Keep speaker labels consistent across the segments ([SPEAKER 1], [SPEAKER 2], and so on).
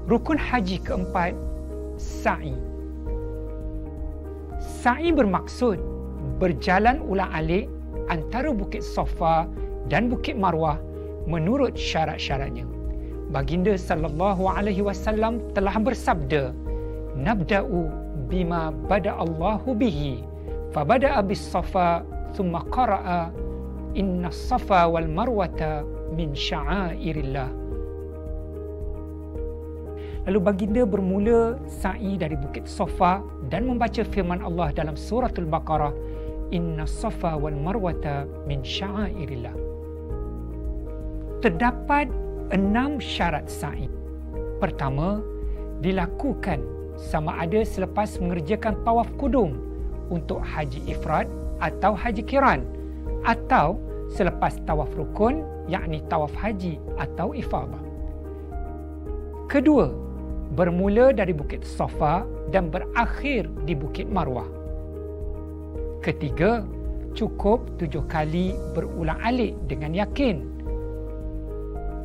[SPEAKER 1] Rukun haji keempat, sa'i. Sa'i bermaksud berjalan ulang-alik antara Bukit Safa dan Bukit Marwah menurut syarat-syaratnya. Baginda sallallahu alaihi wasallam telah bersabda, "Nabda'u bima bada Allahu bihi, fabada'a bis Safa, thumma qara'a inna Safa wal Marwata min sya'airillah." Lalu baginda bermula sa'i dari Bukit Safa dan membaca firman Allah dalam suratul Baqarah, "Inna Safa wal Marwata min sya'airillah." Terdapat 6 syarat sa'i. Pertama, dilakukan sama ada selepas mengerjakan tawaf kudum untuk haji ifrad atau haji qiran, atau selepas tawaf rukun yakni tawaf haji atau ifadah. Kedua, bermula dari Bukit Safa dan berakhir di Bukit Marwah. Ketiga, cukup 7 kali berulang-alik dengan yakin.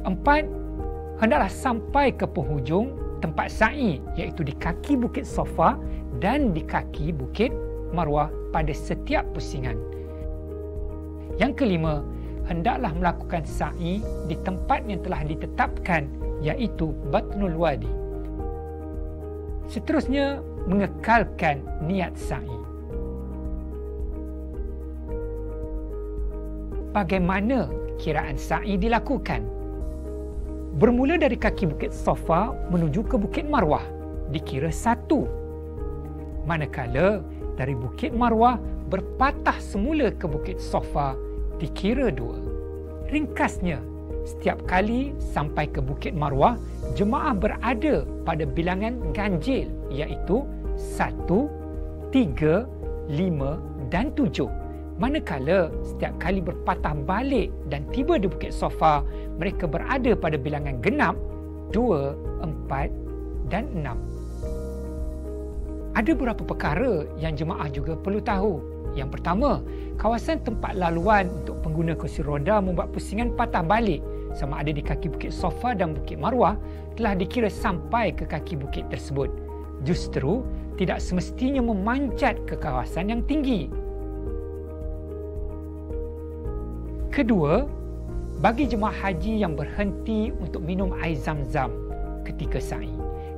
[SPEAKER 1] 4, hendaklah sampai ke penghujung tempat sa'i iaitu di kaki Bukit Safa dan di kaki Bukit Marwah pada setiap pusingan. Yang kelima, hendaklah melakukan sa'i di tempat yang telah ditetapkan iaitu Batnul Wadi. Seterusnya, mengekalkan niat sa'i. Bagaimana kiraan sa'i dilakukan? Bermula dari kaki Bukit Safa menuju ke Bukit Marwah dikira 1. Manakala dari Bukit Marwah berpatah semula ke Bukit Safa dikira 2. Ringkasnya, setiap kali sampai ke Bukit Marwah, jemaah berada pada bilangan ganjil iaitu 1, 3, 5 dan 7. Manakala setiap kali berpatah balik dan tiba di Bukit Safa, mereka berada pada bilangan genap 2, 4 dan 6. Ada beberapa perkara yang jemaah juga perlu tahu. Yang pertama, kawasan tempat laluan untuk pengguna kursi roda membuat pusingan patah balik sama ada di kaki Bukit Safa dan Bukit Marwah telah dikira sampai ke kaki bukit tersebut. Justru tidak semestinya memanjat ke kawasan yang tinggi. Kedua, bagi jemaah haji yang berhenti untuk minum air zam-zam ketika sa'i,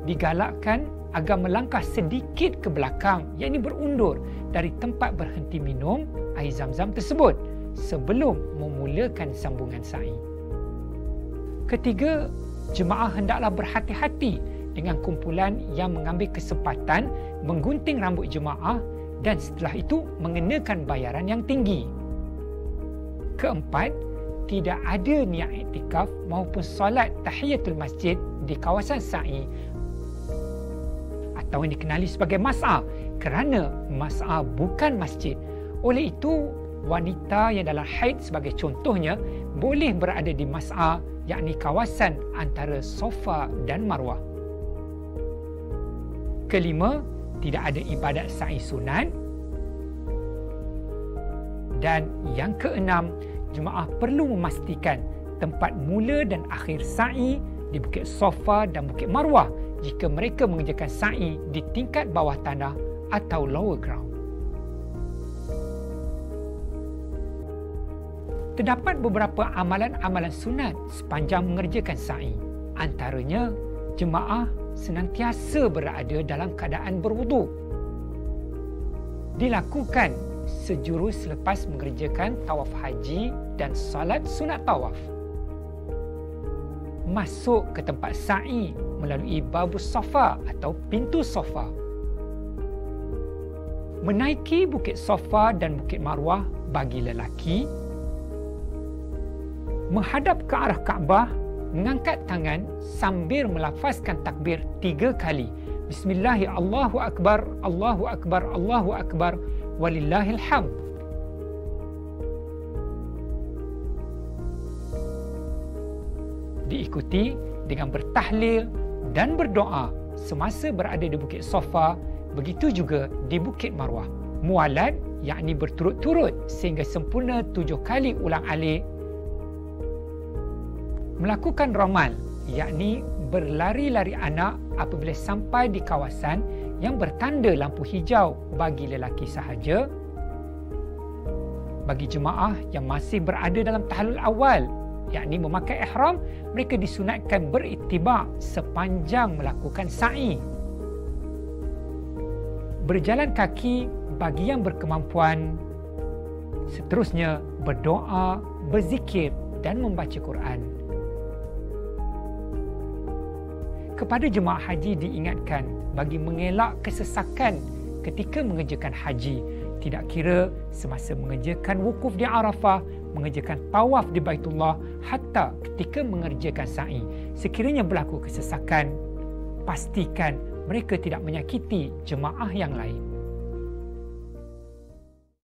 [SPEAKER 1] digalakkan agar melangkah sedikit ke belakang, yakni berundur dari tempat berhenti minum air zam-zam tersebut sebelum memulakan sambungan sa'i. Ketiga, jemaah hendaklah berhati-hati dengan kumpulan yang mengambil kesempatan menggunting rambut jemaah dan setelah itu mengenakan bayaran yang tinggi. Keempat, tidak ada niat iktikaf maupun solat tahiyatul masjid di kawasan sa'i atau yang dikenali sebagai mas'a, kerana mas'a bukan masjid. Oleh itu, wanita yang dalam haid sebagai contohnya boleh berada di mas'a, yakni kawasan antara Safa dan Marwah. Kelima, tidak ada ibadat sa'i sunat. Dan yang keenam, jemaah perlu memastikan tempat mula dan akhir sa'i di Bukit Safa dan Bukit Marwah jika mereka mengerjakan sa'i di tingkat bawah tanah atau lower ground. Terdapat beberapa amalan-amalan sunat sepanjang mengerjakan sa'i. Antaranya, jemaah senantiasa berada dalam keadaan berwuduk. Dilakukan sejurus selepas mengerjakan tawaf haji dan salat sunat tawaf. Masuk ke tempat sa'i melalui Babus Safa atau pintu Safa. Menaiki Bukit Safa dan Bukit Marwah bagi lelaki. Menghadap ke arah Kaabah, mengangkat tangan sambil melafazkan takbir 3 kali. Bismillah, Allahu Akbar, Allahu Akbar, Allahu Akbar, walillahil hamd. Diikuti dengan bertahlil dan berdoa semasa berada di Bukit Safa, begitu juga di Bukit Marwah. Mualat, yakni berturut-turut sehingga sempurna 7 kali ulang alik. Melakukan ramal, yakni berlari-lari anak apabila sampai di kawasan yang bertanda lampu hijau bagi lelaki sahaja. Bagi jemaah yang masih berada dalam tahallul awal, yakni memakai ihram, mereka disunatkan berittiba' sepanjang melakukan sa'i. Berjalan kaki bagi yang berkemampuan. Seterusnya, berdoa, berzikir dan membaca Quran. Kepada jemaah haji diingatkan bagi mengelak kesesakan ketika mengerjakan haji, tidak kira semasa mengerjakan wukuf di Arafah, mengerjakan tawaf di Baitullah, hatta ketika mengerjakan sa'i. Sekiranya berlaku kesesakan, pastikan mereka tidak menyakiti jemaah yang lain.